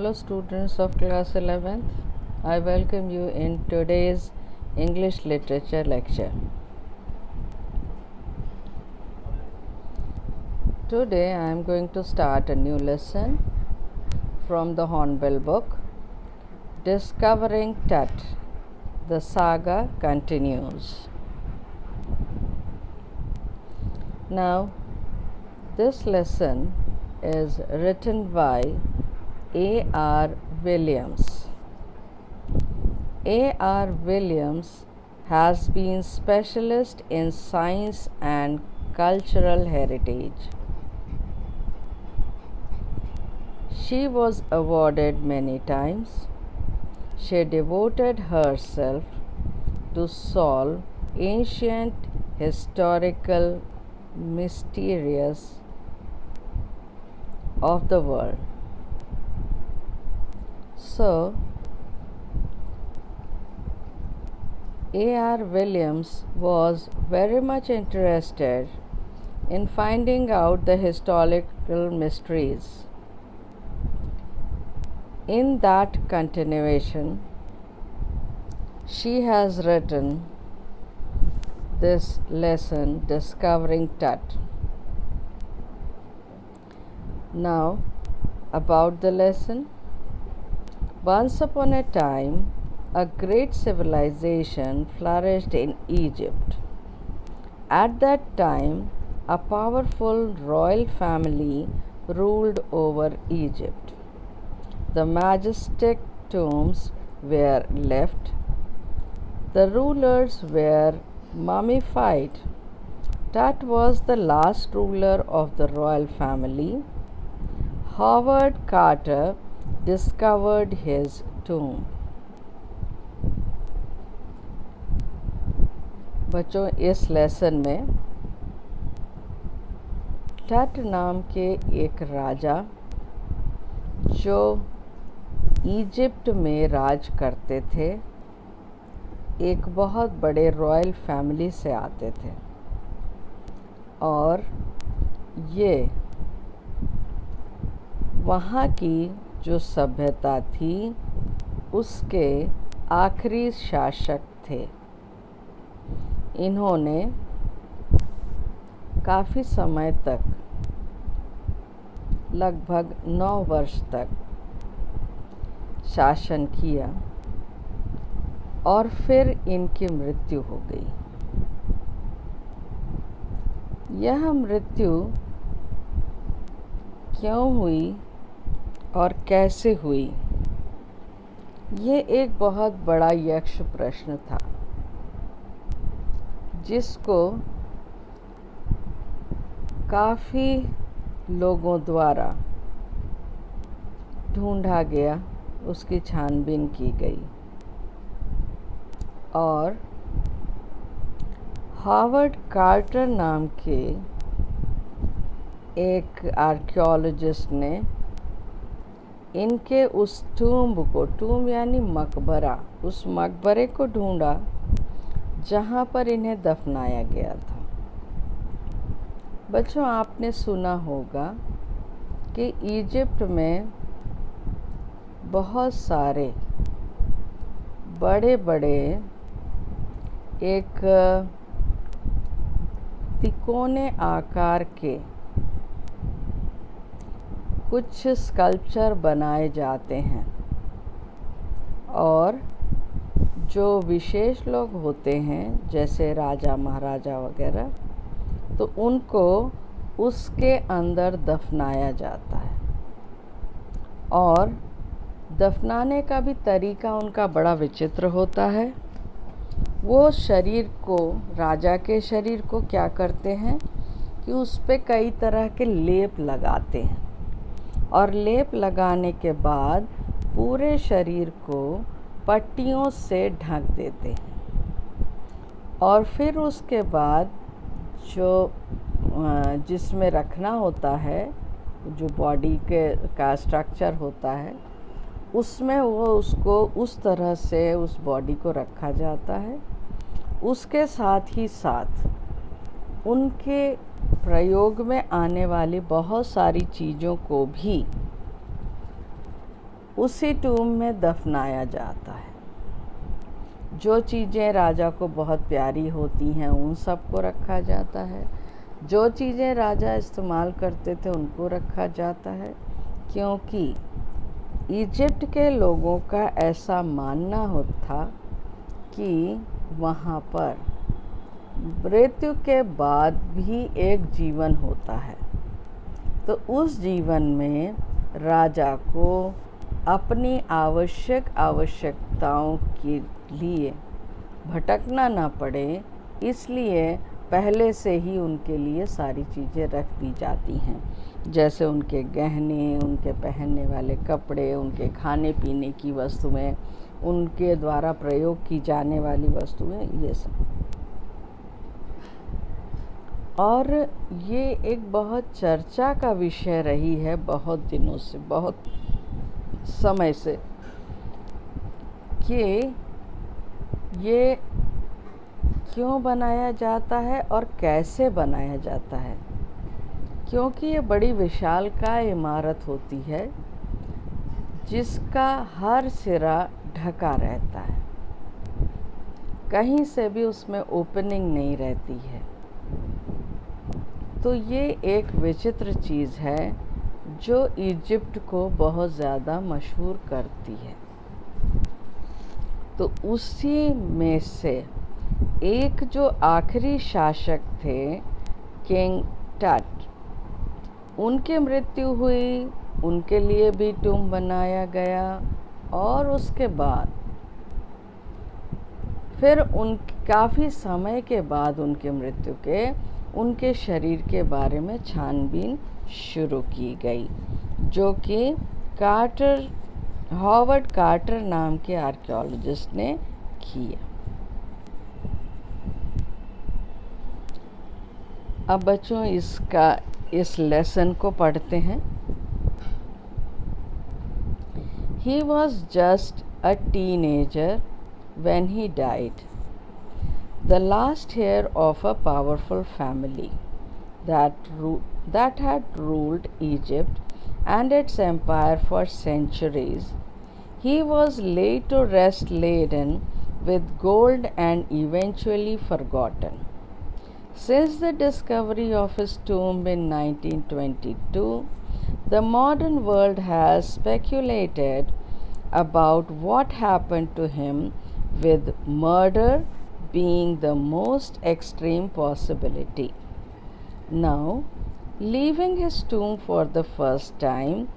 Hello students of class 11th, I welcome you in today's English literature lecture. Today I am going to start a new lesson from the Hornbill book, Discovering Tut. The saga continues. Now, this lesson is written by A.R. Williams. A.R. Williams has been specialist in science and cultural heritage. She was awarded many times. She devoted herself to solve ancient historical mysteries of the world. So, A.R. Williams was very much interested in finding out the historical mysteries. In that continuation, she has written this lesson, Discovering Tut. Now, about the lesson. Once upon a time, a great civilization flourished in Egypt. At that time, a powerful royal family ruled over Egypt. The majestic tombs were left. The rulers were mummified. Tut was the last ruler of the royal family. Howard Carter discovered his tomb. बच्चों, इस lesson में टट नाम के एक राजा जो Egypt में राज करते थे, एक बहुत बड़े रॉयल फैमिली से आते थे और ये वहाँ की जो सभ्यता थी उसके आखिरी शासक थे। इन्होंने काफ़ी समय तक, लगभग 9 वर्ष तक शासन किया और फिर इनकी मृत्यु हो गई। यह मृत्यु क्यों हुई और कैसे हुई, ये एक बहुत बड़ा यक्ष प्रश्न था जिसको काफ़ी लोगों द्वारा ढूंढा गया, उसकी छानबीन की गई और हावर्ड कार्टर नाम के एक आर्कियोलॉजिस्ट ने इनके उस टूम्ब यानी मकबरा, उस मकबरे को ढूंढा जहाँ पर इन्हें दफनाया गया था। बच्चों, आपने सुना होगा कि इजिप्ट में बहुत सारे बड़े बड़े एक तिकोने आकार के कुछ स्कल्पचर बनाए जाते हैं और जो विशेष लोग होते हैं जैसे राजा महाराजा वगैरह, तो उनको उसके अंदर दफनाया जाता है और दफनाने का भी तरीका उनका बड़ा विचित्र होता है। वो शरीर को, राजा के शरीर को क्या करते हैं कि उस पे कई तरह के लेप लगाते हैं और लेप लगाने के बाद पूरे शरीर को पट्टियों से ढक देते हैं और फिर उसके बाद जो जिसमें रखना होता है, जो बॉडी का स्ट्रक्चर होता है, उसमें वो उसको उस तरह से उस बॉडी को रखा जाता है। उसके साथ ही साथ उनके प्रयोग में आने वाली बहुत सारी चीज़ों को भी उसी टूम में दफनाया जाता है। जो चीज़ें राजा को बहुत प्यारी होती हैं उन सबको रखा जाता है, जो चीज़ें राजा इस्तेमाल करते थे उनको रखा जाता है, क्योंकि इजिप्ट के लोगों का ऐसा मानना था कि वहाँ पर मृत्यु के बाद भी एक जीवन होता है। तो उस जीवन में राजा को अपनी आवश्यकताओं के लिए भटकना ना पड़े, इसलिए पहले से ही उनके लिए सारी चीज़ें रख दी जाती हैं, जैसे उनके गहने, उनके पहनने वाले कपड़े, उनके खाने पीने की वस्तुएं, उनके द्वारा प्रयोग की जाने वाली वस्तुएं, ये सब। और ये एक बहुत चर्चा का विषय रही है बहुत दिनों से, बहुत समय से, कि ये क्यों बनाया जाता है और कैसे बनाया जाता है। क्योंकि ये बड़ी विशालकाय इमारत होती है जिसका हर सिरा ढका रहता है, कहीं से भी उसमें ओपनिंग नहीं रहती है। तो ये एक विचित्र चीज़ है जो इजिप्ट को बहुत ज़्यादा मशहूर करती है। तो उसी में से एक जो आखिरी शासक थे, किंग टट, उनकी मृत्यु हुई, उनके लिए भी टूम बनाया गया। और उसके बाद फिर काफ़ी समय के बाद उनकी मृत्यु के उनके शरीर के बारे में छानबीन शुरू की गई, जो कि हॉवर्ड कार्टर नाम के आर्कियोलॉजिस्ट ने किया। अब बच्चों इस लेसन को पढ़ते हैं। He was just a teenager when he died, the last heir of a powerful family that had ruled Egypt and its empire for centuries. He was laid to rest laden with gold and eventually forgotten. Since the discovery of his tomb in 1922, the modern world has speculated about what happened to him, with murder being the most extreme possibility. Now, leaving his tomb for the first time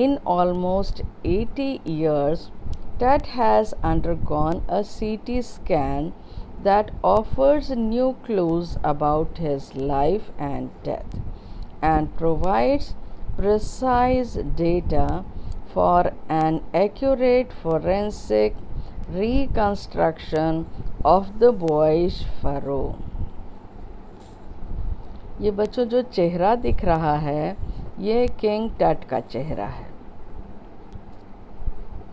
in almost 80 years, Tut has undergone a CT scan that offers new clues about his life and death and provides precise data for an accurate forensic reconstruction of the boyish pharaoh. ये बच्चों जो चेहरा दिख रहा है, ये king टट का चेहरा है।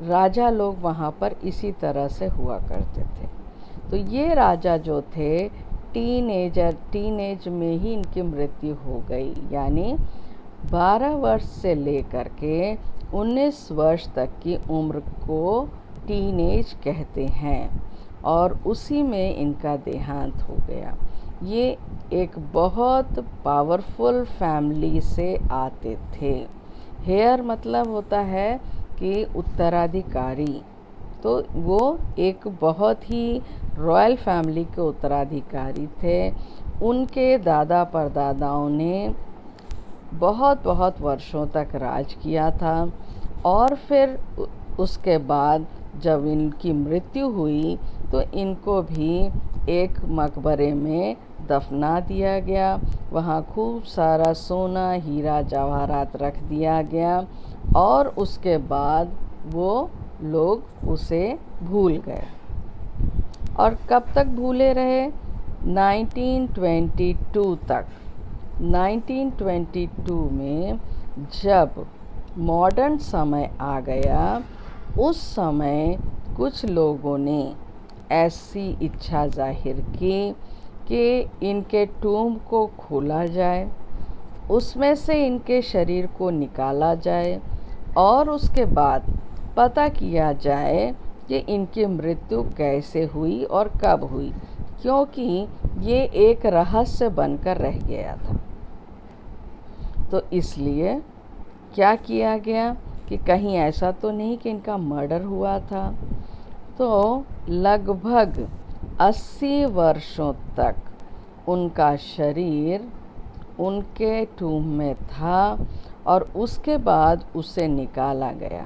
राजा लोग वहाँ पर इसी तरह से हुआ करते थे। तो ये राजा जो थे, टीनेज में ही इनकी मृत्यु हो गई, यानी 12 वर्ष से लेकर के 19 वर्ष तक की उम्र को टीनेज कहते हैं, और उसी में इनका देहांत हो गया। ये एक बहुत पावरफुल फैमिली से आते थे। हेयर मतलब होता है कि उत्तराधिकारी, तो वो एक बहुत ही रॉयल फैमिली के उत्तराधिकारी थे। उनके दादा परदादाओं ने बहुत वर्षों तक राज किया था, और फिर उसके बाद जब इनकी मृत्यु हुई तो इनको भी एक मकबरे में दफना दिया गया। वहाँ खूब सारा सोना, हीरा, जवाहरात रख दिया गया, और उसके बाद वो लोग उसे भूल गए। और कब तक भूले रहे? 1922 तक। 1922 में जब मॉडर्न समय आ गया, उस समय कुछ लोगों ने ऐसी इच्छा जाहिर की कि इनके टूम को खोला जाए, उसमें से इनके शरीर को निकाला जाए, और उसके बाद पता किया जाए कि इनकी मृत्यु कैसे हुई और कब हुई, क्योंकि ये एक रहस्य बनकर रह गया था। तो इसलिए क्या किया गया कि कहीं ऐसा तो नहीं कि इनका मर्डर हुआ था। तो लगभग 80 वर्षों तक उनका शरीर उनके टूम में था और उसके बाद उसे निकाला गया।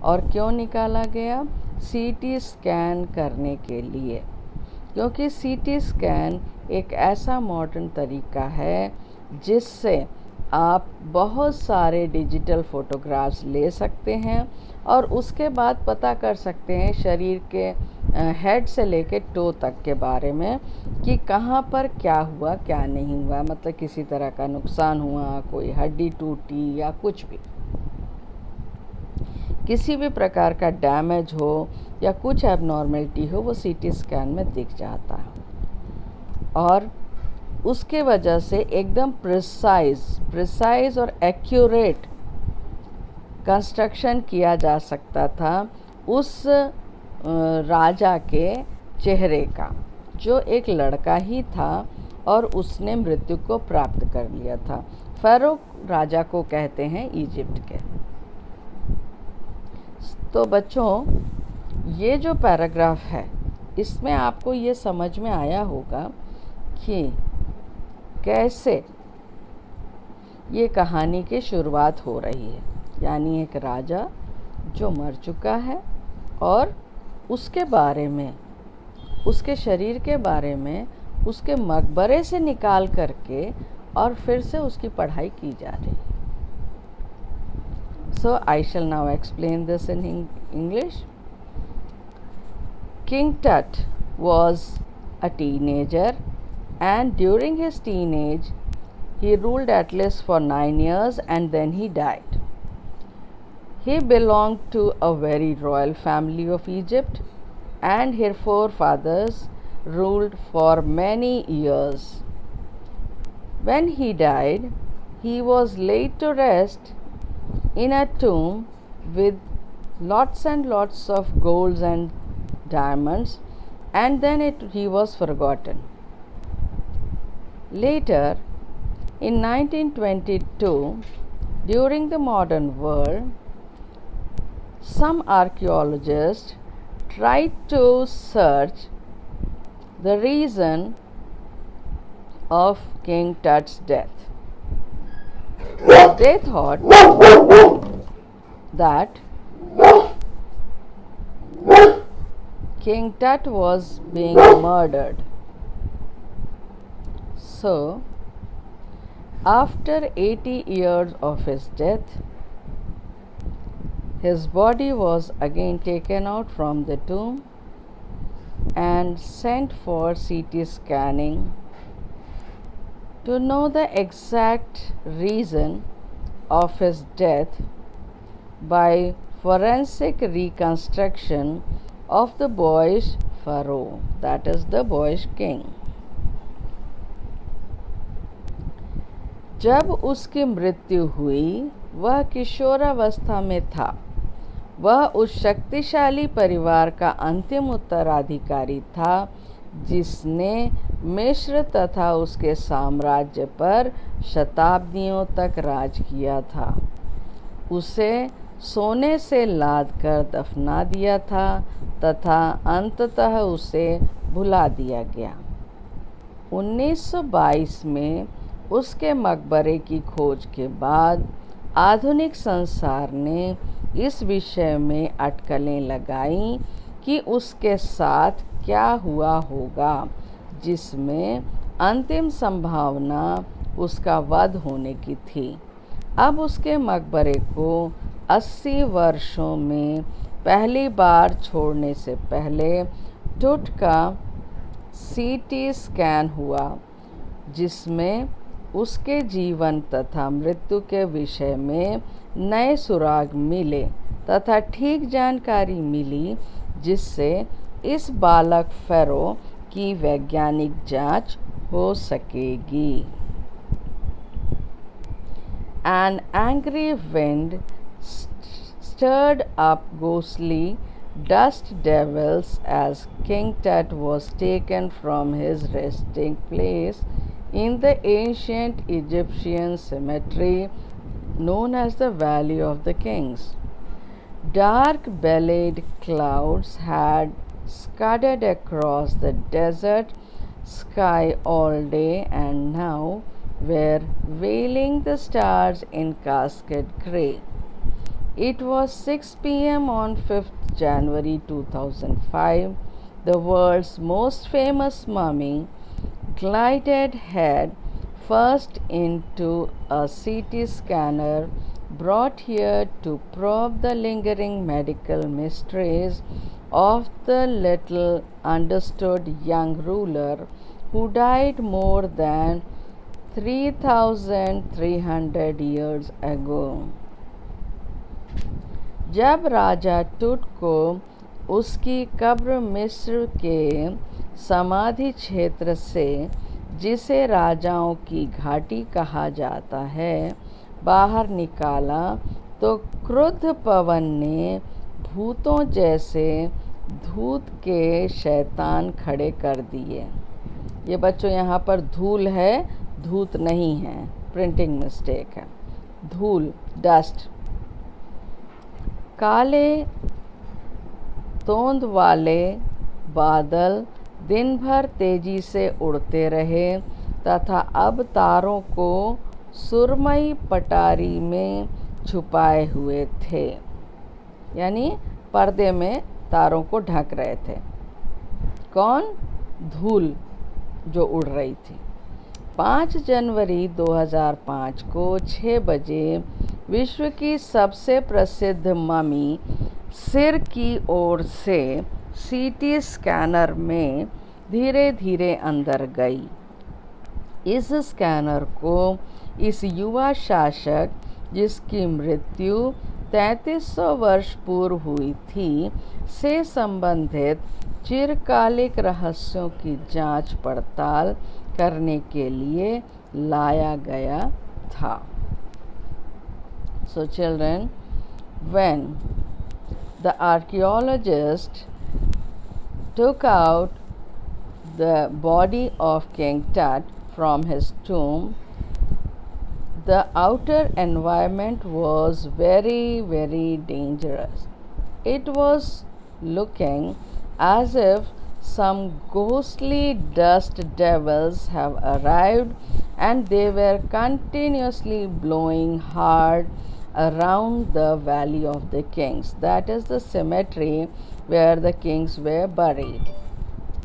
और क्यों निकाला गया? सीटी स्कैन करने के लिए, क्योंकि सीटी स्कैन एक ऐसा मॉडर्न तरीका है जिससे आप बहुत सारे डिजिटल फ़ोटोग्राफ्स ले सकते हैं और उसके बाद पता कर सकते हैं शरीर के हेड से लेके टो तक के बारे में कि कहाँ पर क्या हुआ क्या नहीं हुआ, मतलब किसी तरह का नुकसान हुआ, कोई हड्डी टूटी या कुछ भी, किसी भी प्रकार का डैमेज हो या कुछ एबनॉर्मलिटी हो, वो सीटी स्कैन में दिख जाता है। और उसके वजह से एकदम प्रिसाइज और एक्यूरेट कंस्ट्रक्शन किया जा सकता था उस राजा के चेहरे का, जो एक लड़का ही था और उसने मृत्यु को प्राप्त कर लिया था। फ़ारो राजा को कहते हैं इजिप्ट के। तो बच्चों, ये जो पैराग्राफ है इसमें आपको ये समझ में आया होगा कि कैसे ये कहानी की शुरुआत हो रही है। यानी एक राजा जो मर चुका है और उसके बारे में, उसके शरीर के बारे में उसके मकबरे से निकाल करके और फिर से उसकी पढ़ाई की जा रही है। So I shall now explain this in English. King Tut was a teenager, and during his teenage he ruled Atlas for 9 years and then he died. He belonged to a very royal family of Egypt, and his forefathers ruled for many years. When he died, he was laid to rest in a tomb with lots and lots of golds and diamonds, and then he was forgotten. Later, in 1922, during the modern world, some archaeologists tried to search the reason of King Tut's death. They thought that King Tut was being murdered. So, after 80 years of his death, his body was again taken out from the tomb and sent for CT scanning to know the exact reason of his death by forensic reconstruction of the boyish pharaoh, that is the boyish king. जब उसकी मृत्यु हुई, वह किशोरावस्था में था। वह उस शक्तिशाली परिवार का अंतिम उत्तराधिकारी था जिसने मिस्र तथा उसके साम्राज्य पर शताब्दियों तक राज किया था। उसे सोने से लाद कर दफना दिया था तथा अंततः उसे भुला दिया गया। 1922 में उसके मकबरे की खोज के बाद आधुनिक संसार ने इस विषय में अटकलें लगाईं कि उसके साथ क्या हुआ होगा, जिसमें अंतिम संभावना उसका वध होने की थी। अब उसके मकबरे को 80 वर्षों में पहली बार छोड़ने से पहले टुट का सीटी स्कैन हुआ, जिसमें उसके जीवन तथा मृत्यु के विषय में नए सुराग मिले तथा ठीक जानकारी मिली, जिससे इस बालक फ़ारो की वैज्ञानिक जांच हो सकेगी। An angry wind stirred up ghostly dust devils as King Tut was taken from his resting place in the ancient Egyptian cemetery known as the Valley of the Kings. Dark bellied clouds had scudded across the desert sky all day and now were veiling the stars in cascade grey. It was 6 p.m. on 5th January 2005. The world's most famous mummy glided head first into a CT scanner brought here to probe the lingering medical mysteries of the little understood young ruler who died more than 3,300 years ago. जब राजा टुट को उसकी कब्र मिस्र के समाधि क्षेत्र से, जिसे राजाओं की घाटी कहा जाता है, बाहर निकाला तो क्रुद्ध पवन ने भूतों जैसे धूत के शैतान खड़े कर दिए। ये बच्चों यहाँ पर धूल है, धूत नहीं है, प्रिंटिंग मिस्टेक है। धूल, डस्ट। काले तोंद वाले बादल दिन भर तेजी से उड़ते रहे तथा अब तारों को सुरमई पटारी में छुपाए हुए थे, यानी पर्दे में तारों को ढक रहे थे। कौन? धूल जो उड़ रही थी। 5 जनवरी 2005 को 6 बजे विश्व की सबसे प्रसिद्ध ममी सिर की ओर से सीटी स्कैनर में धीरे धीरे अंदर गई। इस स्कैनर को इस युवा शासक, जिसकी मृत्यु 3300 वर्ष पूर्व हुई थी, से संबंधित चिरकालिक रहस्यों की जांच पड़ताल करने के लिए लाया गया था। So children, when the archaeologist took out the body of King Tut from his tomb, the outer environment was very, very dangerous. It was looking as if some ghostly dust devils have arrived and they were continuously blowing hard around the Valley of the Kings. That is the cemetery where the kings were buried.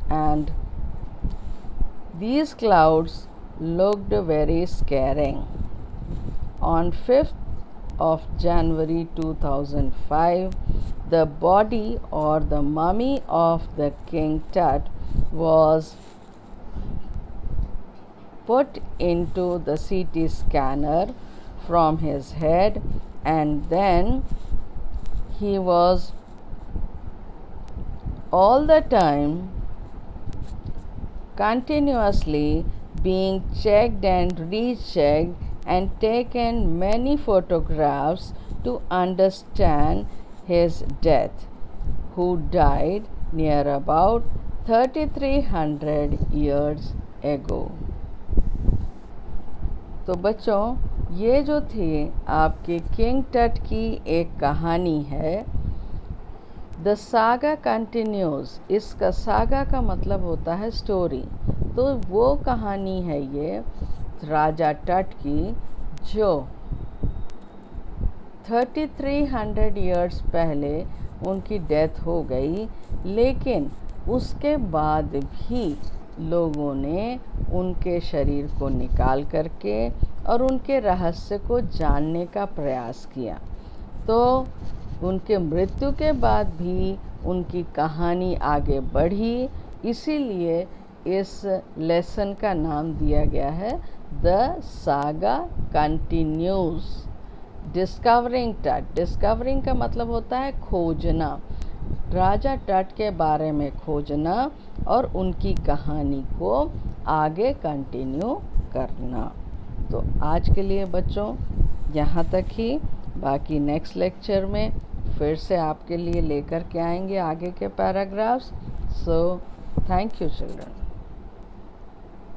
And these clouds looked very scaring. On 5th of January 2005, the body or the mummy of the King Tut was put into the CT scanner from his head, and then he was all the time continuously being checked and rechecked and taken many photographs to understand his death, who died near about 3300 years ago. तो बच्चों, ये जो थी आपके king टट की एक कहानी है। The saga continues. इसका सागा का मतलब होता है स्टोरी। तो वो कहानी है ये राजा टट की, जो 3300 ईयर्स पहले उनकी डेथ हो गई, लेकिन उसके बाद भी लोगों ने उनके शरीर को निकाल करके और उनके रहस्य को जानने का प्रयास किया। तो उनके मृत्यु के बाद भी उनकी कहानी आगे बढ़ी, इसीलिए इस लेसन का नाम दिया गया है द सागा कंटिन्यूज। डिस्कवरिंग टट। डिस्कवरिंग का मतलब होता है खोजना, राजा टट के बारे में खोजना और उनकी कहानी को आगे कंटिन्यू करना। तो आज के लिए बच्चों यहाँ तक ही, बाकी नेक्स्ट लेक्चर में फिर से आपके लिए लेकर के आएंगे आगे के paragraphs. So thank you children.